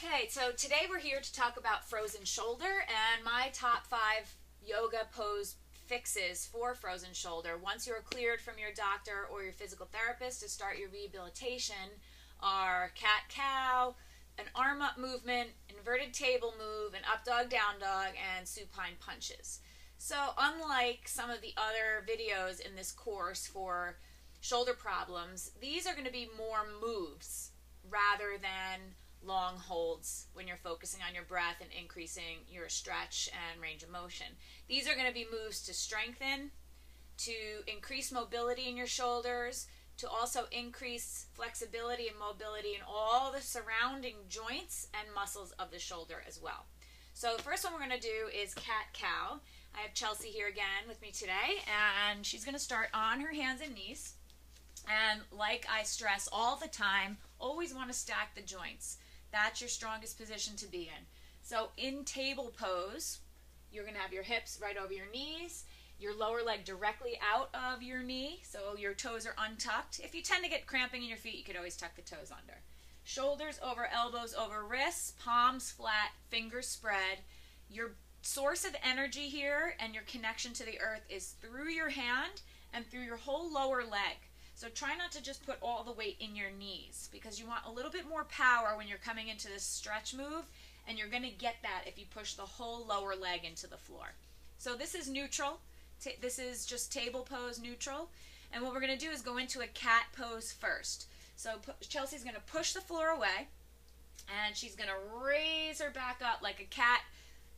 Okay, so today we're here to talk about frozen shoulder and my top 5 yoga pose fixes for frozen shoulder. Once you're cleared from your doctor or your physical therapist to start your rehabilitation are cat-cow, an arm-up movement, inverted table move, an up dog, down dog, and supine punches. So unlike some of the other videos in this course for shoulder problems, these are going to be more moves rather than long holds when you're focusing on your breath and increasing your stretch and range of motion. These are going to be moves to strengthen, to increase mobility in your shoulders, to also increase flexibility and mobility in all the surrounding joints and muscles of the shoulder as well. So the first one we're going to do is cat-cow. I have Chelsea here again with me today, and she's going to start on her hands and knees. And like I stress all the time, always want to stack the joints. That's your strongest position to be in. So in table pose, you're going to have your hips right over your knees, your lower leg directly out of your knee, so your toes are untucked. If you tend to get cramping in your feet, you could always tuck the toes under. Shoulders over elbows over wrists, palms flat, fingers spread. Your source of energy here and your connection to the earth is through your hand and through your whole lower leg. So try not to just put all the weight in your knees because you want a little bit more power when you're coming into this stretch move, and you're going to get that if you push the whole lower leg into the floor. So this is neutral. This is just table pose neutral. And what we're going to do is go into a cat pose first. So Chelsea's going to push the floor away, and she's going to raise her back up like a cat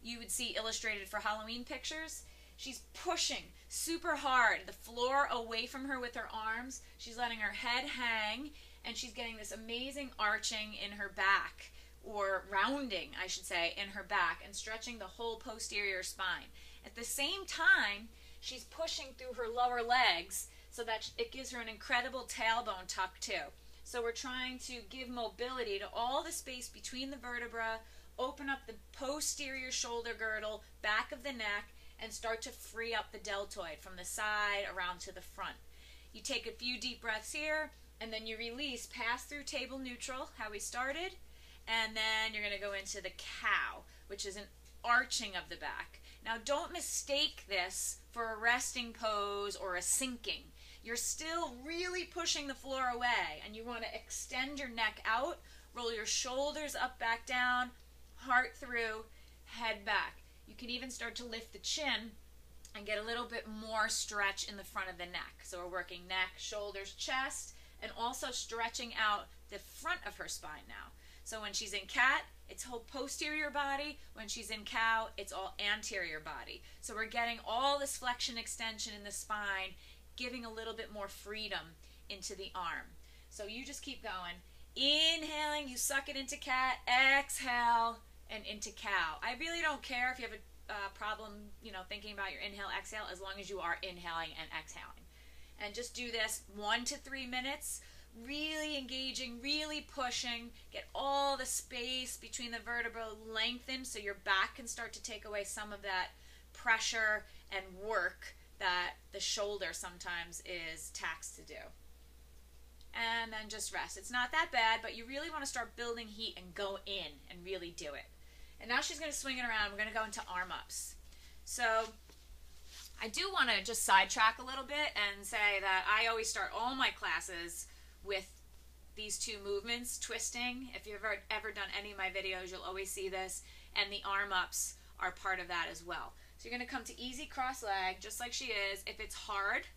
you would see illustrated for Halloween pictures. She's pushing super hard the floor away from her with her arms. She's letting her head hang, and she's getting this amazing arching in her back, or rounding, I should say, in her back, and stretching the whole posterior spine. At the same time, she's pushing through her lower legs so that it gives her an incredible tailbone tuck too. So we're trying to give mobility to all the space between the vertebra, open up the posterior shoulder girdle, back of the neck, and start to free up the deltoid from the side around to the front. You take a few deep breaths here, and then you release, pass through table neutral, how we started, and then you're going to go into the cow, which is an arching of the back. Now don't mistake this for a resting pose or a sinking. You're still really pushing the floor away, and you want to extend your neck out, roll your shoulders up, back down, heart through, head back. You can even start to lift the chin and get a little bit more stretch in the front of the neck. So we're working neck, shoulders, chest, and also stretching out the front of her spine now. So when she's in cat, it's whole posterior body. When she's in cow, it's all anterior body. So we're getting all this flexion extension in the spine, giving a little bit more freedom into the arm. So you just keep going. Inhaling, you suck it into cat, exhale, and into cow. I really don't care if you have a problem, thinking about your inhale, exhale, as long as you are inhaling and exhaling. And just do this 1 to 3 minutes, really engaging, really pushing, get all the space between the vertebrae lengthened so your back can start to take away some of that pressure and work that the shoulder sometimes is taxed to do. And then just rest. It's not that bad, but you really want to start building heat and go in and really do it. And now she's going to swing it around. We're going to go into arm-ups. So I do want to just sidetrack a little bit and say that I always start all my classes with these two movements, twisting. If you've ever done any of my videos, you'll always see this. And the arm-ups are part of that as well. So you're going to come to easy cross leg, just like she is. If it's hard,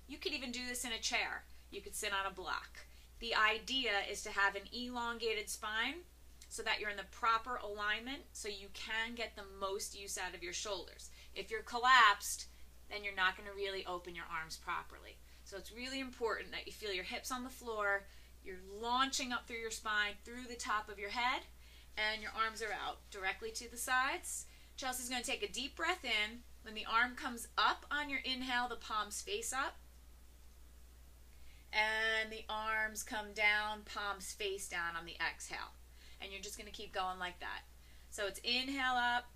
you could even do this in a chair. You could sit on a block. The idea is to have an elongated spine so that you're in the proper alignment so you can get the most use out of your shoulders. If you're collapsed, then you're not going to really open your arms properly. So it's really important that you feel your hips on the floor, you're launching up through your spine, through the top of your head, and your arms are out directly to the sides. Chelsea's going to take a deep breath in. When the arm comes up on your inhale, the palms face up. And the arms come down, palms face down on the exhale. And you're just going to keep going like that. So it's inhale up,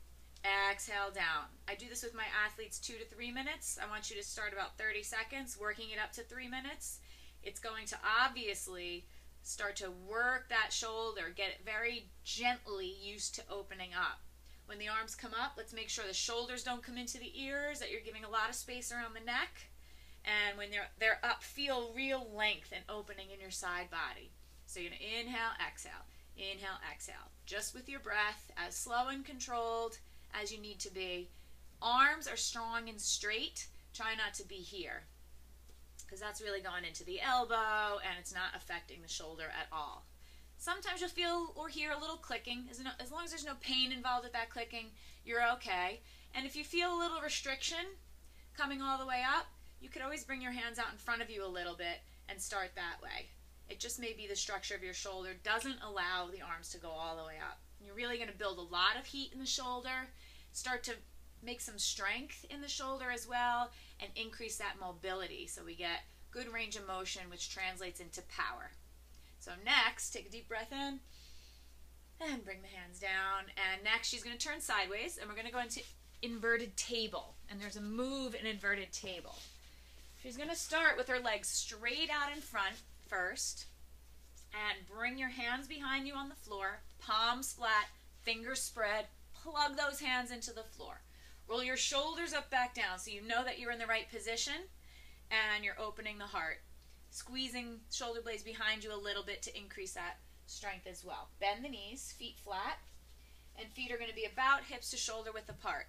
exhale down. I do this with my athletes 2 to 3 minutes. I want you to start about 30 seconds, working it up to 3 minutes. It's going to obviously Start to work that shoulder, get it very gently used to opening up. When the arms come up, let's make sure the shoulders don't come into the ears, that you're giving a lot of space around the neck. And when they're up, feel real length and opening in your side body. So you're going to inhale, exhale, just with your breath, as slow and controlled as you need to be. Arms are strong and straight. Try not to be here, because that's really going into the elbow and it's not affecting the shoulder at all. Sometimes you'll feel or hear a little clicking. As long as there's no pain involved with that clicking, you're okay. And if you feel a little restriction coming all the way up, you could always bring your hands out in front of you a little bit and start that way. It just may be the structure of your shoulder doesn't allow the arms to go all the way up. You're really going to build a lot of heat in the shoulder, start to make some strength in the shoulder as well, and increase that mobility so we get good range of motion, which translates into power. So next, take a deep breath in and bring the hands down. And next, she's going to turn sideways, and we're going to go into inverted table. And there's a move in inverted table. She's going to start with her legs straight out in front first, and bring your hands behind you on the floor, palms flat, fingers spread, plug those hands into the floor. Roll your shoulders up, back down, so you know that you're in the right position, and you're opening the heart. Squeezing shoulder blades behind you a little bit to increase that strength as well. Bend the knees, feet flat, and feet are going to be about hips to shoulder width apart.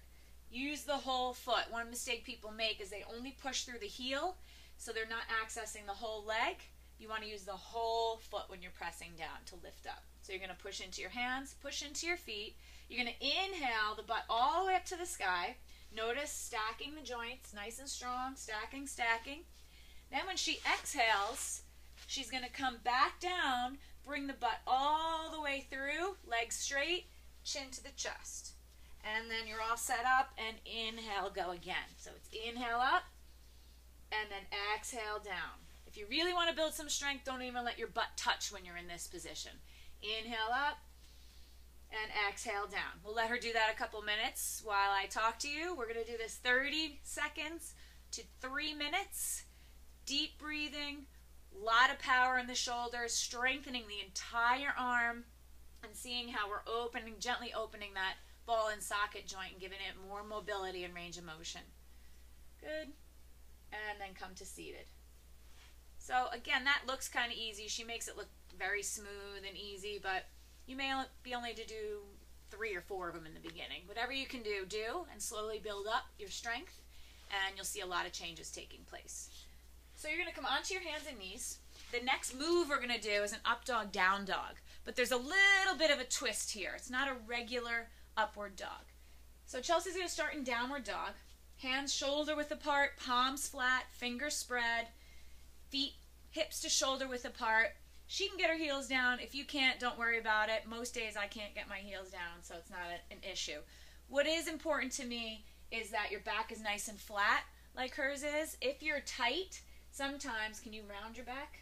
Use the whole foot. One mistake people make is they only push through the heel, so they're not accessing the whole leg. You want to use the whole foot when you're pressing down to lift up. So you're going to push into your hands, push into your feet. You're going to inhale the butt all the way up to the sky. Notice stacking the joints, nice and strong, stacking, stacking. Then when she exhales, she's going to come back down, bring the butt all the way through, legs straight, chin to the chest. And then you're all set up, and inhale, go again. So it's inhale up, and then exhale down. If you really want to build some strength, don't even let your butt touch when you're in this position. Inhale up, and exhale down. We'll let her do that a couple minutes while I talk to you. We're going to do this 30 seconds to 3 minutes. Deep breathing, a lot of power in the shoulders, strengthening the entire arm, and seeing how we're opening, gently opening that ball and socket joint and giving it more mobility and range of motion. Good. And then come to seated. So again, that looks kind of easy. She makes it look very smooth and easy, but you may be only to do 3 or 4 of them in the beginning. Whatever you can do, and slowly build up your strength, and you'll see a lot of changes taking place. So you're going to come onto your hands and knees. The next move we're going to do is an up dog, down dog. But there's a little bit of a twist here. It's not a regular upward dog. So Chelsea's going to start in downward dog. Hands shoulder width apart, palms flat, fingers spread, feet hips to shoulder width apart. She can get her heels down. If you can't, don't worry about it. Most days I can't get my heels down, so it's not an issue. What is important to me is that your back is nice and flat like hers is. If you're tight, sometimes, can you round your back?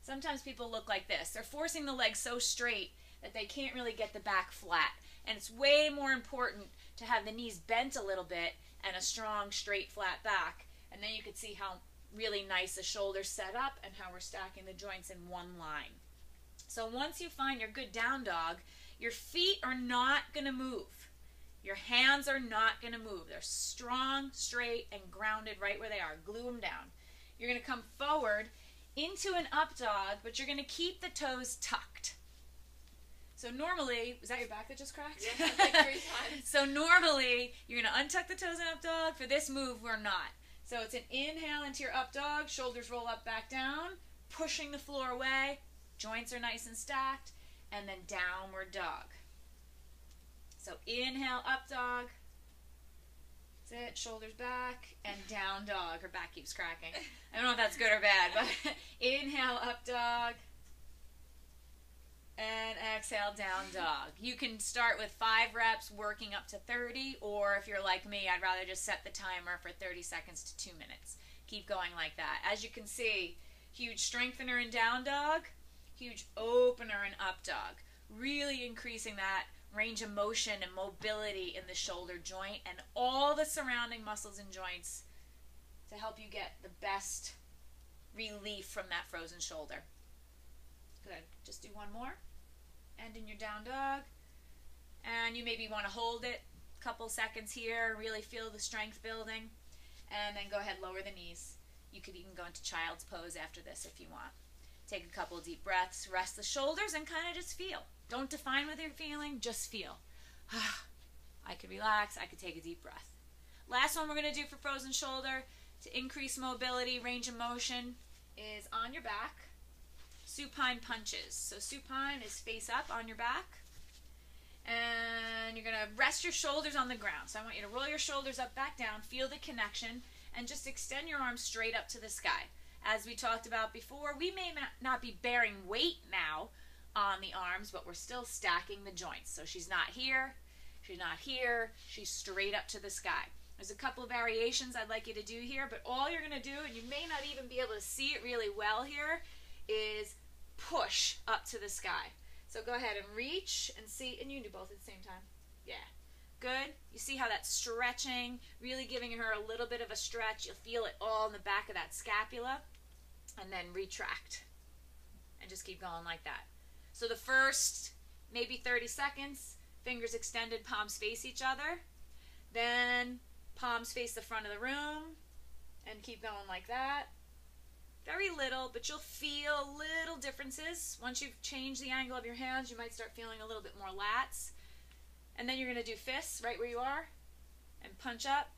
Sometimes people look like this. They're forcing the legs so straight that they can't really get the back flat. And it's way more important to have the knees bent a little bit and a strong, straight, flat back. And then you can see how really nice the shoulders set up and how we're stacking the joints in one line. So once you find your good down dog, your feet are not going to move. Your hands are not going to move. They're strong, straight, and grounded right where they are. Glue them down. You're going to come forward into an up dog, but you're going to keep the toes tucked. So normally, was that your back that just cracked? Yeah, like 3 times. So normally, you're going to untuck the toes in up dog. For this move, we're not. So it's an inhale into your up dog, shoulders roll up, back down, pushing the floor away, joints are nice and stacked, and then downward dog. So inhale, up dog. That's it, shoulders back, and down dog. Her back keeps cracking. I don't know if that's good or bad, but inhale, up dog. And exhale, down dog. You can start with 5 reps, working up to 30, or if you're like me, I'd rather just set the timer for 30 seconds to 2 minutes. Keep going like that. As you can see, huge strengthener in down dog, huge opener in up dog. Really increasing that range of motion and mobility in the shoulder joint and all the surrounding muscles and joints to help you get the best relief from that frozen shoulder. Good. Just do one more. End in your down dog. And you maybe want to hold it a couple seconds here, really feel the strength building, and then go ahead, lower the knees. You could even go into child's pose after this if you want. Take a couple deep breaths, rest the shoulders, and kind of just feel. Don't define what you're feeling, just feel. I could relax, I could take a deep breath. Last one we're going to do for frozen shoulder to increase mobility, range of motion, is on your back. Supine punches. So supine is face up on your back. And you're going to rest your shoulders on the ground. So I want you to roll your shoulders up, back down, feel the connection, and just extend your arms straight up to the sky. As we talked about before, we may not be bearing weight now on the arms, but we're still stacking the joints. So she's not here, she's not here, she's straight up to the sky. There's a couple of variations I'd like you to do here, but all you're going to do, and you may not even be able to see it really well here, is push up to the sky. So go ahead and reach and see, and you can do both at the same time. Yeah. Good. You see how that's stretching, really giving her a little bit of a stretch. You'll feel it all in the back of that scapula. And then retract. And just keep going like that. So the first maybe 30 seconds, fingers extended, palms face each other. Then palms face the front of the room. And keep going like that. Very little, but you'll feel little differences. Once you've changed the angle of your hands, you might start feeling a little bit more lats. And then you're going to do fists right where you are. And punch up.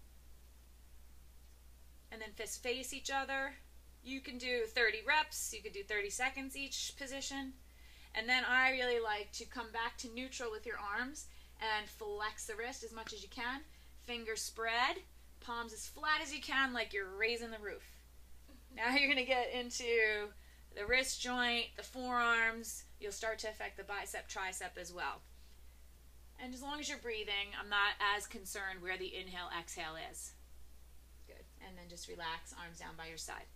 And then fists face each other. You can do 30 reps. You could do 30 seconds each position. And then I really like to come back to neutral with your arms and flex the wrist as much as you can. Fingers spread. Palms as flat as you can, like you're raising the roof. Now you're going to get into the wrist joint, the forearms. You'll start to affect the bicep, tricep as well. And as long as you're breathing, I'm not as concerned where the inhale, exhale is. Good. And then just relax, arms down by your side.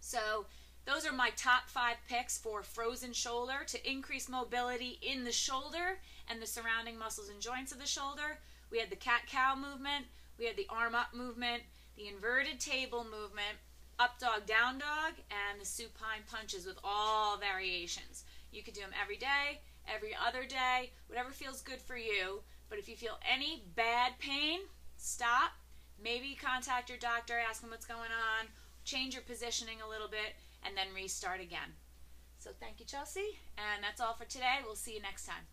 So those are my top 5 picks for frozen shoulder to increase mobility in the shoulder and the surrounding muscles and joints of the shoulder. We had the cat-cow movement. We had the arm up movement, the inverted table movement, up dog, down dog, and the supine punches with all variations. You could do them every day, every other day, whatever feels good for you. But if you feel any bad pain, stop. Maybe contact your doctor, ask them what's going on, change your positioning a little bit, and then restart again. So thank you, Chelsea. And that's all for today. We'll see you next time.